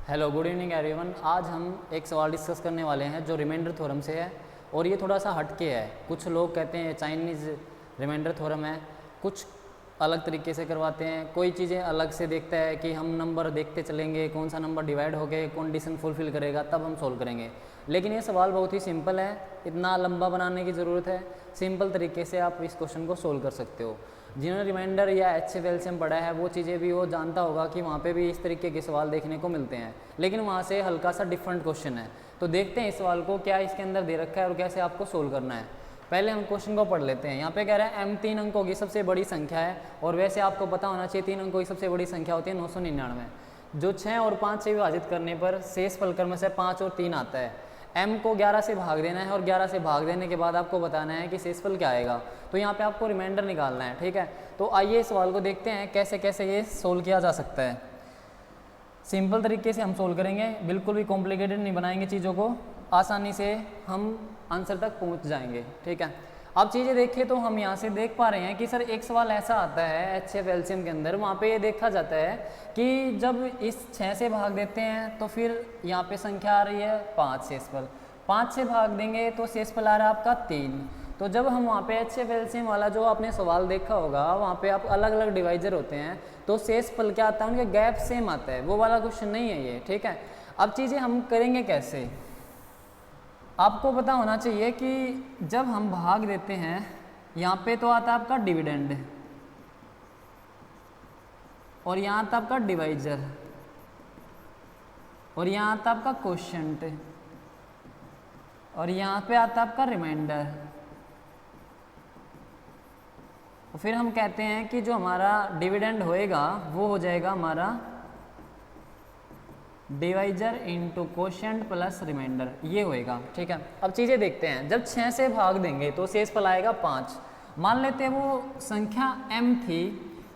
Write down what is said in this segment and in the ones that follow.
Hello, good evening everyone. आज हम एक सवाल डिस्कस करने वाले हैं जो रिमाइंडर थ्योरम से है और ये थोड़ा सा हटके है। कुछ लोग कहते हैं चाइनीज़ रिमाइंडर थ्योरम है, कुछ अलग तरीके से करवाते हैं, कोई चीज़ें अलग से देखता है कि हम नंबर देखते चलेंगे, कौन सा नंबर डिवाइड हो गए कंडीशन फुलफिल करेगा तब हम सोल्व करेंगे। लेकिन ये सवाल बहुत ही सिंपल है, इतना लंबा बनाने की ज़रूरत है। सिंपल तरीके से आप इस क्वेश्चन को सोल्व कर सकते हो। जिन्होंने रिमाइंडर या HCF LCM पढ़ा है वो चीज़ें भी वो जानता होगा कि वहाँ पे भी इस तरीके के सवाल देखने को मिलते हैं, लेकिन वहाँ से हल्का सा डिफरेंट क्वेश्चन है। तो देखते हैं इस सवाल को क्या इसके अंदर दे रखा है और कैसे आपको सोल्व करना है। पहले हम क्वेश्चन को पढ़ लेते हैं। यहाँ पे कह रहा है m 3 अंकों की सबसे बड़ी संख्या है, और वैसे आपको पता होना चाहिए 3 अंकों की सबसे बड़ी संख्या होती है 999, जो 6 और 5 से विभाजित करने पर शेष फलक्रम से 5 और 3 आता है। m को 11 से भाग देना है और 11 से भाग देने के बाद आपको बताना है कि शेषफल क्या आएगा। तो यहाँ पे आपको रिमाइंडर निकालना है, ठीक है। तो आइए इस सवाल को देखते हैं कैसे कैसे ये सोल्व किया जा सकता है। सिंपल तरीके से हम सोल्व करेंगे, बिल्कुल भी कॉम्प्लिकेटेड नहीं बनाएंगे चीज़ों को, आसानी से हम आंसर तक पहुँच जाएंगे, ठीक है। अब चीज़ें देखें तो हम यहाँ से देख पा रहे हैं कि सर एक सवाल ऐसा आता है HCF LCM के अंदर, वहाँ पे ये देखा जाता है कि जब इस 6 से भाग देते हैं तो फिर यहाँ पे संख्या आ रही है 5 शेषफल, 5 से भाग देंगे तो शेषफल आ रहा है आपका 3। तो जब हम वहाँ पे HCF LCM वाला जो आपने सवाल देखा होगा वहाँ पे आप अलग अलग डिवाइजर होते हैं तो शेषफल क्या आता है, उनके गैप सेम आता है, वो वाला क्वेश्चन नहीं है ये, ठीक है। अब चीज़ें हम करेंगे कैसे, आपको पता होना चाहिए कि जब हम भाग देते हैं यहाँ पे तो आता है आपका डिविडेंड और यहाँ आता आपका डिवाइजर और यहाँ आता आपका क्वोशिएंट और यहाँ पे आता आपका रिमाइंडर। और फिर हम कहते हैं कि जो हमारा डिविडेंड होएगा वो हो जाएगा हमारा divisor into quotient plus remainder, ये होएगा, ठीक है। अब चीज़ें देखते हैं, जब 6 से भाग देंगे तो शेषफल आएगा 5। मान लेते हैं वो संख्या m थी,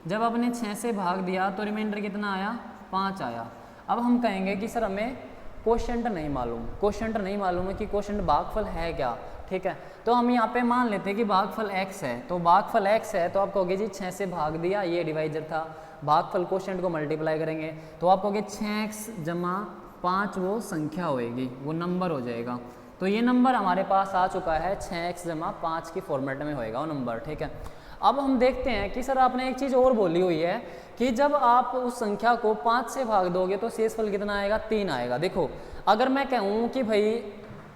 जब आपने 6 से भाग दिया तो रिमाइंडर कितना आया, 5 आया। अब हम कहेंगे कि सर हमें क्वोशिएंट नहीं मालूम, क्वोशिएंट नहीं मालूम है कि क्वोशिएंट भागफल है क्या, ठीक है। तो हम यहाँ पे मान लेते हैं कि भागफल x है, तो भागफल x है तो आप कहोगे जी 6 से भाग दिया, ये डिवाइजर था, भागफल क्वोशिएंट को मल्टीप्लाई करेंगे तो आप कहोगे 6x जमा 5 वो संख्या होएगी, वो नंबर हो जाएगा। तो ये नंबर हमारे पास आ चुका है, 6x जमा 5 की फॉर्मेट में होएगा वो नंबर, ठीक है। अब हम देखते हैं कि सर आपने एक चीज़ और बोली हुई है कि जब आप उस संख्या को 5 से भाग दोगे तो शेषफल कितना आएगा, 3 आएगा। देखो अगर मैं कहूँ कि भाई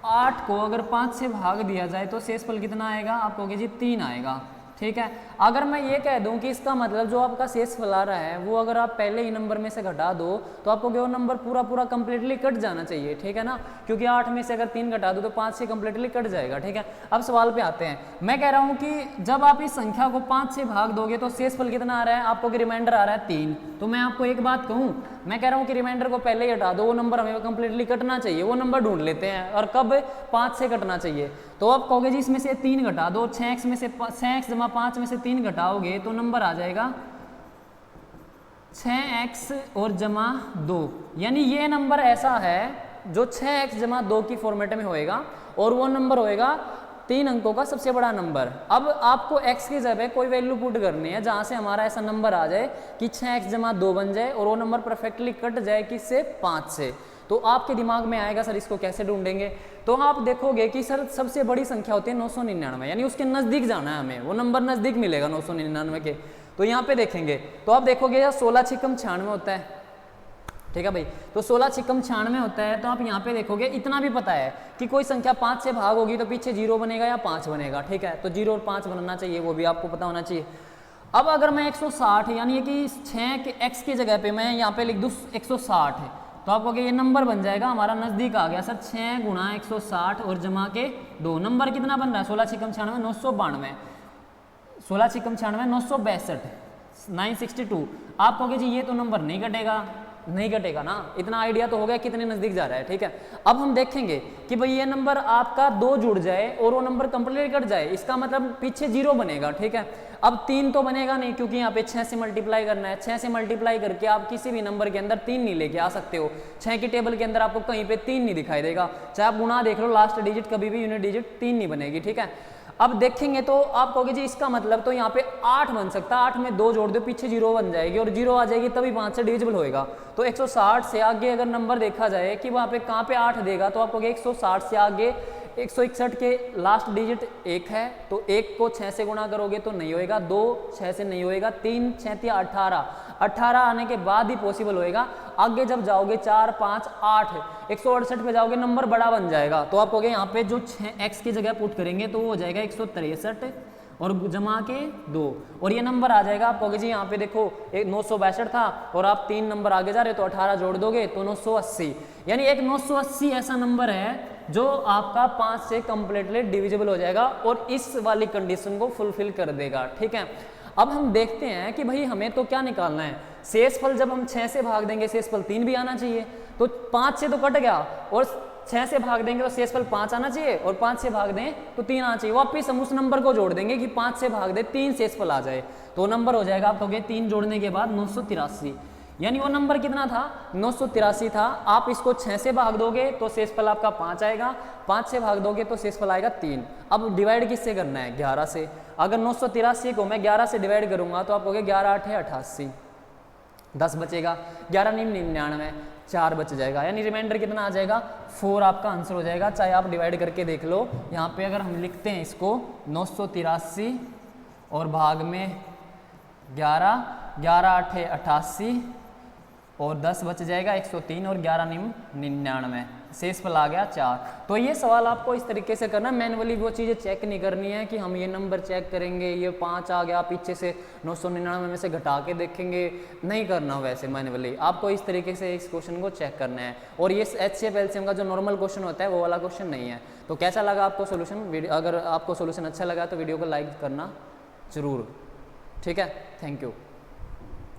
8 को अगर 5 से भाग दिया जाए तो शेषफल कितना आएगा, आप कहोगे जी 3 आएगा, ठीक है। अगर मैं ये कह दूं कि इसका मतलब जो आपका शेषफल आ रहा है वो अगर आप पहले ही नंबर में से घटा दो तो आपको वो नंबर पूरा कंप्लीटली कट जाना चाहिए, ठीक है ना, क्योंकि 8 में से अगर 3 घटा दो तो 5 से कंप्लीटली कट जाएगा, ठीक है। अब सवाल पे आते हैं, मैं कह रहा हूँ कि जब आप इस संख्या को 5 से भाग दोगे तो शेषफल कितना आ रहा है, आपको रिमाइंडर आ रहा है 3। तो मैं आपको एक बात कहूँ, मैं कह रहा हूँ कि रिमाइंडर को पहले ही हटा दो, वो नंबर हमें कंप्लीटली कटना चाहिए, वो नंबर ढूंढ लेते हैं और कब 5 से कटना चाहिए। तो आप कहोगे जी इसमें से 3 घटा दो, 6x में से 6x जमा 5 में से 3 घटाओगे तो नंबर आ जाएगा 6x और जमा 2, यानी ये नंबर ऐसा है जो 6x जमा 2 की फॉर्मेट में होएगा और वो नंबर होएगा 3 अंकों का सबसे बड़ा नंबर। अब आपको x की जगह कोई वैल्यू पुट करनी है जहां से हमारा ऐसा नंबर आ जाए कि 6x जमा 2 बन जाए और वो नंबर परफेक्टली कट जाए किससे, 5 से। तो आपके दिमाग में आएगा सर इसको कैसे ढूंढेंगे, तो आप देखोगे कि सर सबसे बड़ी संख्या होती है 999, यानी उसके नज़दीक जाना है हमें, वो नंबर नज़दीक मिलेगा 999 के। तो यहाँ पे देखेंगे तो आप देखोगे यार 16 छिकम 96 होता है, ठीक है भाई। तो 16 छिकम 96 होता है, तो आप यहाँ पे देखोगे इतना भी पता है कि कोई संख्या 5 से भाग होगी तो पीछे 0 बनेगा या 5 बनेगा, ठीक है। तो 0 और 5 बनना चाहिए, वो भी आपको पता होना चाहिए। अब अगर मैं 160 यानी कि 6 के x की जगह पे मैं यहाँ पे लिख दूँ 160 है, तो आप कहोगे ये नंबर बन जाएगा हमारा, नज़दीक आ गया सर, 6 गुणा 160 और जमा के 2, नंबर कितना बन रहा है, 16 छिकम 96 992, 16 छिकम 96 962, 962। आप कहोगे जी ये तो नंबर नहीं कटेगा, नहीं घटेगा ना, इतना आइडिया तो हो गया कितने नज़दीक जा रहा है, ठीक है। अब हम देखेंगे कि भाई ये नंबर आपका 2 जुड़ जाए और वो नंबर कंप्लीट कट जाए, इसका मतलब पीछे 0 बनेगा, ठीक है। अब 3 तो बनेगा नहीं क्योंकि यहाँ पे 6 से मल्टीप्लाई करना है, 6 से मल्टीप्लाई करके आप किसी भी नंबर के अंदर 3 नहीं लेके आ सकते हो, 6 की टेबल के अंदर आपको कहीं पे 3 नहीं दिखाई देगा, चाहे आप गुणा देख लो, लास्ट डिजिट कभी भी यूनिट डिजिट 3 नहीं बनेगी, ठीक है। अब देखेंगे तो आप कहोगे जी इसका मतलब तो यहाँ पे 8 बन सकता है, 8 में 2 जोड़ दो पीछे 0 बन जाएगी और 0 आ जाएगी तभी 5 से डिविजिबल होएगा। तो 160 से आगे अगर नंबर देखा जाए कि वहाँ पे कहाँ पे 8 देगा तो आप कहोगे 160 से आगे 161 के लास्ट डिजिट 1 है, तो 1 को 6 से गुणा करोगे तो नहीं होएगा, 2 6 से नहीं होएगा, 3 6 18, 18 आने के बाद ही पॉसिबल होएगा। आगे जब जाओगे 4 5 8 168 पे जाओगे नंबर बड़ा बन जाएगा, तो आप कहोगे यहाँ पे जो 6x की जगह पुट करेंगे तो वो हो जाएगा 163 और जमा के 2 और ये नंबर आ जाएगा। आप कहोगे जी यहाँ पे देखो 962 था और आप 3 नंबर आगे जा रहे हो तो 18 जोड़ दोगे तो 980, यानी एक 980 ऐसा नंबर है जो आपका 5 से कंप्लीटली डिविजिबल हो जाएगा और इस वाली कंडीशन को फुलफिल कर देगा। ठीक है, अब हम देखते हैं कि भाई हमें तो क्या निकालना है, शेषफल जब हम 6 से भाग देंगे शेषफल 3 भी आना चाहिए, तो 5 से तो कट गया और 6 से भाग देंगे तो शेषफल 5 आना चाहिए और 5 से भाग दें तो 3 आना चाहिए। वापिस हम उस नंबर को जोड़ देंगे कि 5 से भाग दे 3 शेषफल आ जाए, तो नंबर हो जाएगा आप कहोगे 3 जोड़ने के बाद 983, यानी वो नंबर कितना था 983 था। आप इसको 6 से भाग दोगे तो शेषफल आपका 5 आएगा, 5 से भाग दोगे तो शेषफल आएगा 3। अब डिवाइड किससे करना है 11 से, अगर 983 को मैं 11 से डिवाइड करूंगा तो आप कहोगे 11 8 88, 10 बचेगा, 11 9 99, 4 बच जाएगा, यानी रिमाइंडर कितना आ जाएगा 4 आपका आंसर हो जाएगा। चाहे आप डिवाइड करके देख लो, यहाँ पे अगर हम लिखते हैं इसको 983 और भाग में 11, 11 8 88 और 10 बच जाएगा 103 और 11 99, शेषफल आ गया 4। तो ये सवाल आपको इस तरीके से करना, मैनुअली वो चीज़ें चेक नहीं करनी है कि हम ये नंबर चेक करेंगे ये 5 आ गया पीछे से 999 में से घटा के देखेंगे, नहीं करना वैसे मैनुअली, आपको इस तरीके से इस क्वेश्चन को चेक करना है। और ये HCF LCM का जो नॉर्मल क्वेश्चन होता है वो वाला क्वेश्चन नहीं है। तो कैसा लगा आपको सोल्यूशन, अगर आपको सोल्यूशन अच्छा लगा तो वीडियो को लाइक करना जरूर। ठीक है, थैंक यू।